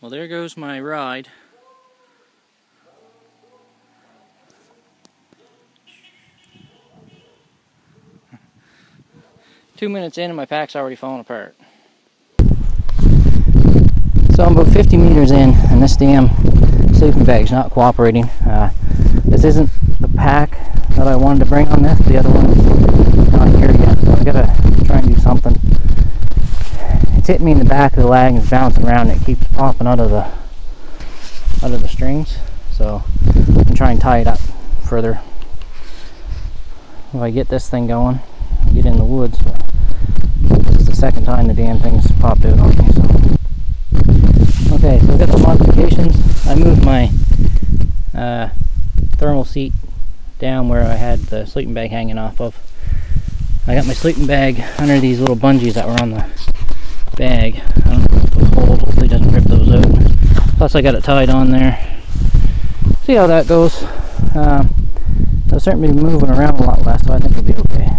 Well, there goes my ride. Two minutes in and my pack's already falling apart. So I'm about 50 meters in and this damn sleeping bag's not cooperating. This isn't the pack that I wanted to bring on this. The other one's not here yet, so I gotta try and do something. It's hitting me in the back of the lag and it's bouncing around and it keeps popping out of the strings. So I'm trying to tie it up further. If I get this thing going, I'll get in the woods. This is the second time the damn thing's popped out on me. So. Okay, so I've got some modifications. I moved my thermal seat down where I had the sleeping bag hanging off of. I got my sleeping bag under these little bungees that were on the bag. I don't know if they'll hold. Hopefully it doesn't rip those out. Plus I got it tied on there. See how that goes. It'll certainly be moving around a lot less, so I think it'll be okay.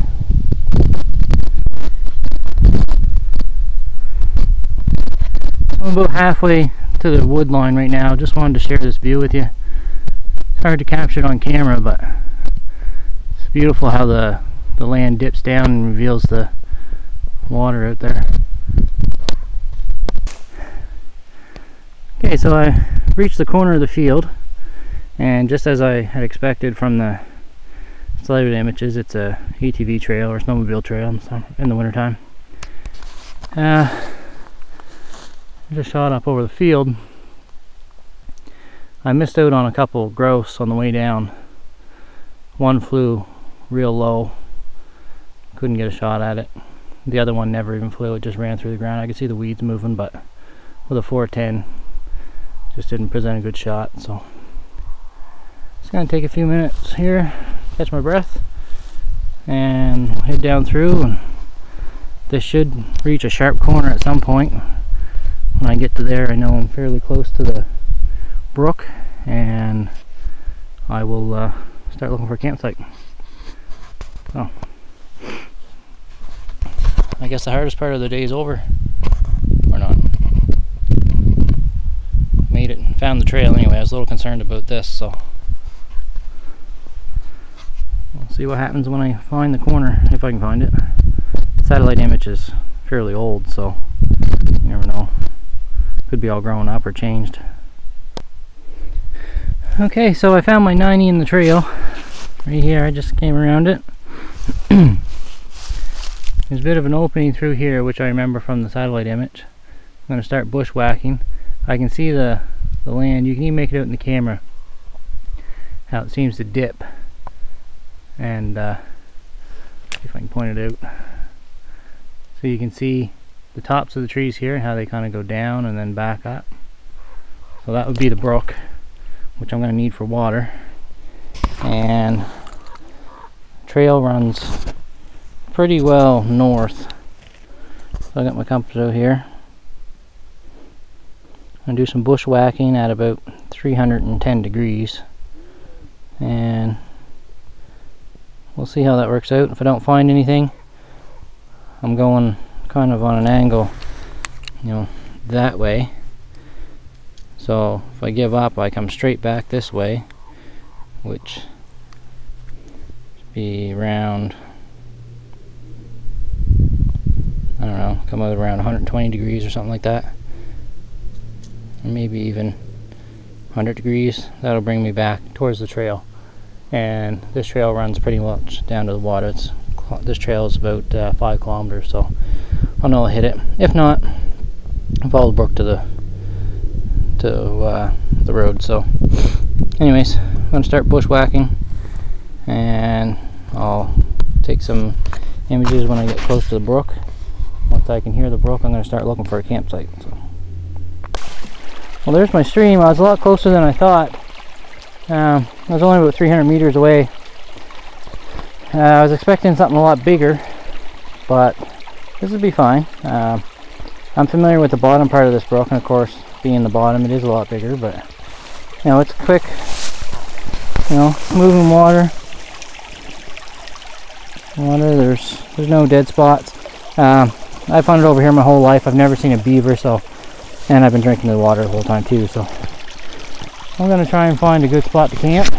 I'm about halfway to the wood line right now. Just wanted to share this view with you. It's hard to capture it on camera, but it's beautiful how the land dips down and reveals the water out there. Okay, so I reached the corner of the field, and just as I had expected from the satellite images, it's a ATV trail or snowmobile trail in the wintertime. I just shot up over the field. I missed out on a couple of grouse on the way down. One flew real low, couldn't get a shot at it. The other one never even flew, it just ran through the ground. I could see the weeds moving, but with a 410 just didn't present a good shot. So it's gonna take a few minutes here, catch my breath, and head down through, and this should reach a sharp corner at some point. When I get to there, I know I'm fairly close to the brook, and I will start looking for a campsite. Oh, I guess the hardest part of the day is over, or not. Made it, found the trail anyway. I was a little concerned about this, so we'll see what happens when I find the corner, if I can find it. Satellite image is fairly old, so you never know. Could be all grown up or changed. Okay, so I found my 90 in the trail. Right here, I just came around it. There's a bit of an opening through here, which I remember from the satellite image. I'm going to start bushwhacking. I can see the land. You can even make it out in the camera how it seems to dip, and see if I can point it out. So you can see the tops of the trees here and how they kind of go down and then back up. So that would be the brook, which I'm going to need for water. And trail runs pretty well north. So I got my compass out here. I'm going to do some bushwhacking at about 310 degrees, and we'll see how that works out. If I don't find anything, I'm going kind of on an angle, you know, that way. So if I give up, I come straight back this way, which should be around, I don't know, come out around 120 degrees or something like that. Or maybe even 100 degrees. That'll bring me back towards the trail, and this trail runs pretty much down to the water. This trail is about 5 kilometers, so I'll know I'll hit it. If not, I'll follow the brook to the road. So anyways, I'm gonna start bushwhacking, and I'll take some images when I get close to the brook. Once I can hear the brook, I'm gonna start looking for a campsite. So. Well, there's my stream. I was a lot closer than I thought. I was only about 300 meters away. I was expecting something a lot bigger, but this would be fine. I'm familiar with the bottom part of this brook, and of course, being the bottom, it is a lot bigger, but you know, it's quick, you know, moving water. There's no dead spots. I've hunted over here my whole life. I've never seen a beaver, so And I've been drinking the water the whole time too, so I'm gonna try and find a good spot to camp.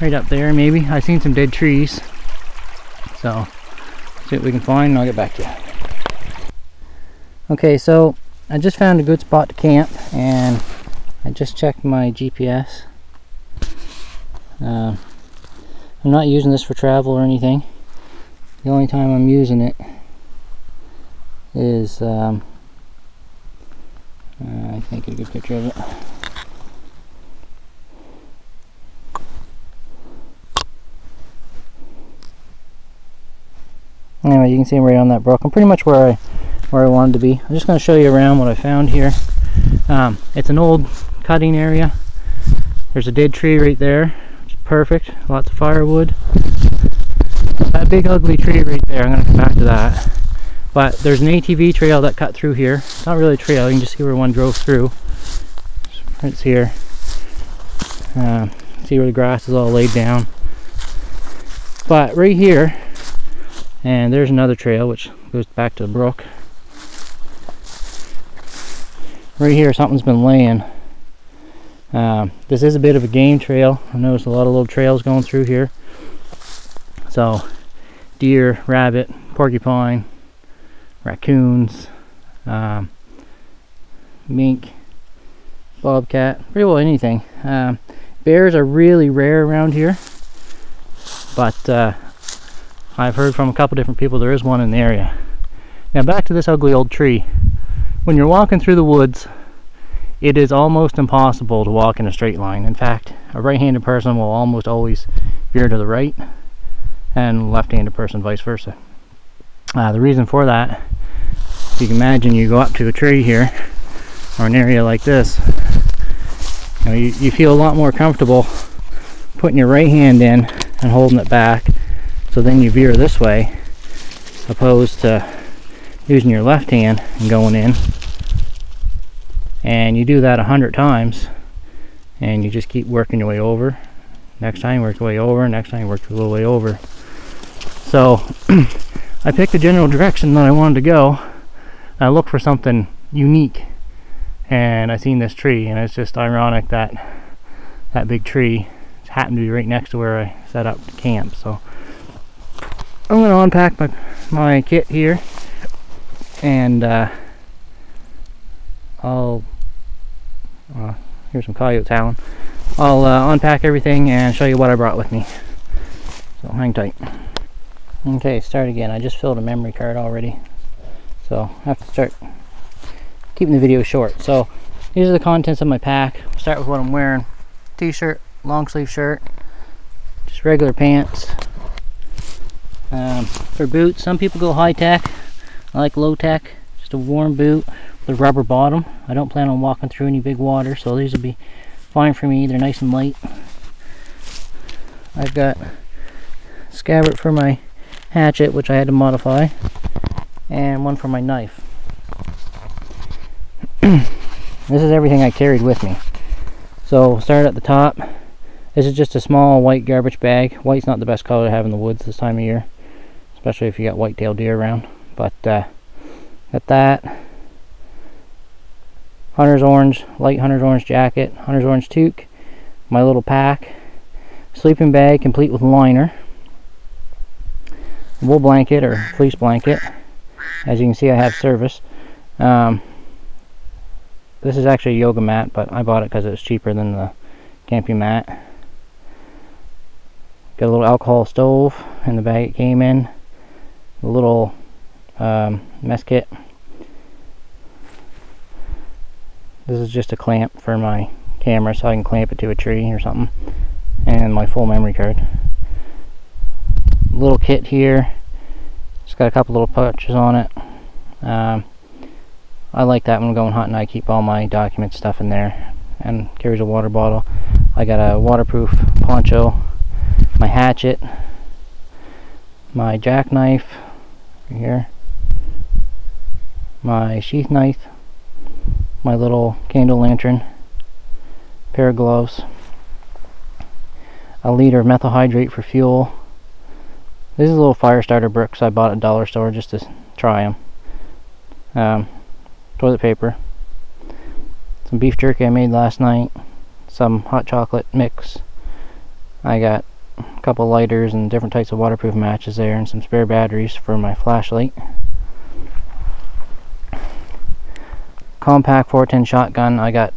Right up there maybe. I've seen some dead trees. So see what we can find and I'll get back to you. Okay, so I just found a good spot to camp and I just checked my GPS. I'm not using this for travel or anything. The only time I'm using it is I can't get a good picture of it. Anyway, you can see I'm right on that brook. I'm pretty much where I wanted to be. I'm just going to show you around what I found here. It's an old cutting area. There's a dead tree right there, which is perfect. Lots of firewood. That big ugly tree right there, I'm going to come back to that. But there's an ATV trail that cut through here. It's not really a trail, you can just see where one drove through. It's here. See where the grass is all laid down. But right here, and there's another trail which goes back to the brook. Right here something's been laying. This is a bit of a game trail. I noticed a lot of little trails going through here. So deer, rabbit, porcupine, raccoons, mink, bobcat, pretty well anything. Bears are really rare around here, but I've heard from a couple different people there is one in the area. Now back to this ugly old tree. When you're walking through the woods, it is almost impossible to walk in a straight line. In fact, a right-handed person will almost always veer to the right, and a left-handed person vice versa. The reason for that, if you can imagine, you go up to a tree here, or an area like this, you feel a lot more comfortable putting your right hand in and holding it back, so then you veer this way, opposed to using your left hand and going in. And you do that 100 times, and you just keep working your way over. Next time you work your way over, next time you work your little way over. So I picked the general direction that I wanted to go. I looked for something unique, and I seen this tree, and it's just ironic that that big tree happened to be right next to where I set up to camp. So I'm going to unpack my kit here, and here's some coyotes howling. I'll unpack everything and show you what I brought with me. So hang tight. Okay, start again. I just filled a memory card already, so I have to start keeping the video short. So these are the contents of my pack. I'll start with what I'm wearing. T-shirt, long sleeve shirt, just regular pants. For boots, some people go high tech. I like low tech, just a warm boot with a rubber bottom. I don't plan on walking through any big water, so these will be fine for me. They're nice and light. I've got a scabbard for my hatchet, which I had to modify, and one for my knife. This is everything I carried with me. So start at the top. This is just a small white garbage bag. White's not the best color to have in the woods this time of year, especially if you got white-tailed deer around. But got that. Hunter's orange, light hunter's orange jacket, hunter's orange toque, my little pack, sleeping bag complete with liner, wool blanket or fleece blanket. As you can see, I have service. This is actually a yoga mat, but I bought it because it was cheaper than the camping mat. Got a little alcohol stove in the bag it came in. A little mess kit. This is just a clamp for my camera so I can clamp it to a tree or something. And my full memory card. Little kit here. It's got a couple little pouches on it. I like that when I'm going hunting. I keep all my document stuff in there. And carries a water bottle. I got a waterproof poncho, my hatchet, my jackknife right here, my sheath knife, my little candle lantern, pair of gloves, a liter of methyl hydrate for fuel. This is a little fire starter bricks I bought at a dollar store just to try them. Toilet paper, some beef jerky I made last night, some hot chocolate mix. I got a couple lighters and different types of waterproof matches there, and some spare batteries for my flashlight. Compact 410 shotgun. I got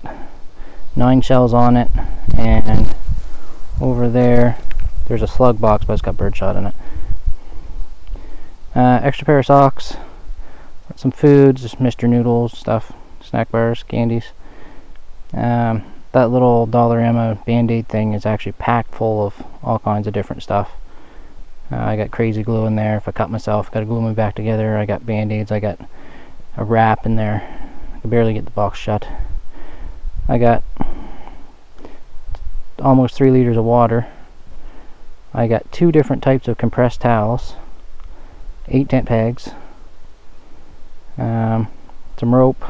9 shells on it, and over there's a slug box, but it's got birdshot in it. Extra pair of socks, some food, just Mr. Noodles stuff, snack bars, candies. That little Dollarama Band-Aid thing is actually packed full of all kinds of different stuff. I got crazy glue in there. If I cut myself, got to glue me back together. I got Band-Aids. I got a wrap in there. I can barely get the box shut. I got almost 3 liters of water. I got 2 different types of compressed towels, 8 tent pegs, some rope,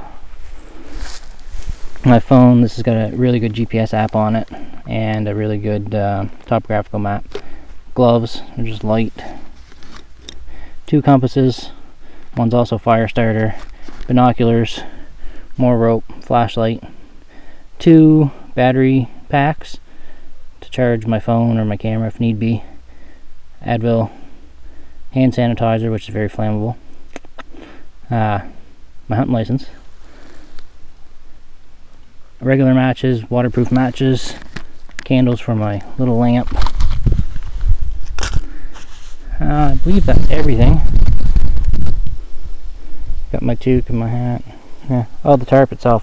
my phone. This has got a really good GPS app on it, and a really good topographical map. Gloves are just light. 2 compasses, one's also fire starter. Binoculars, more rope, flashlight. 2 battery packs to charge my phone or my camera if need be. Advil, hand sanitizer, which is very flammable. My hunting license. Regular matches, waterproof matches, candles for my little lamp. I believe that's everything. Got my toque and my hat. Yeah. Oh, the tarp itself.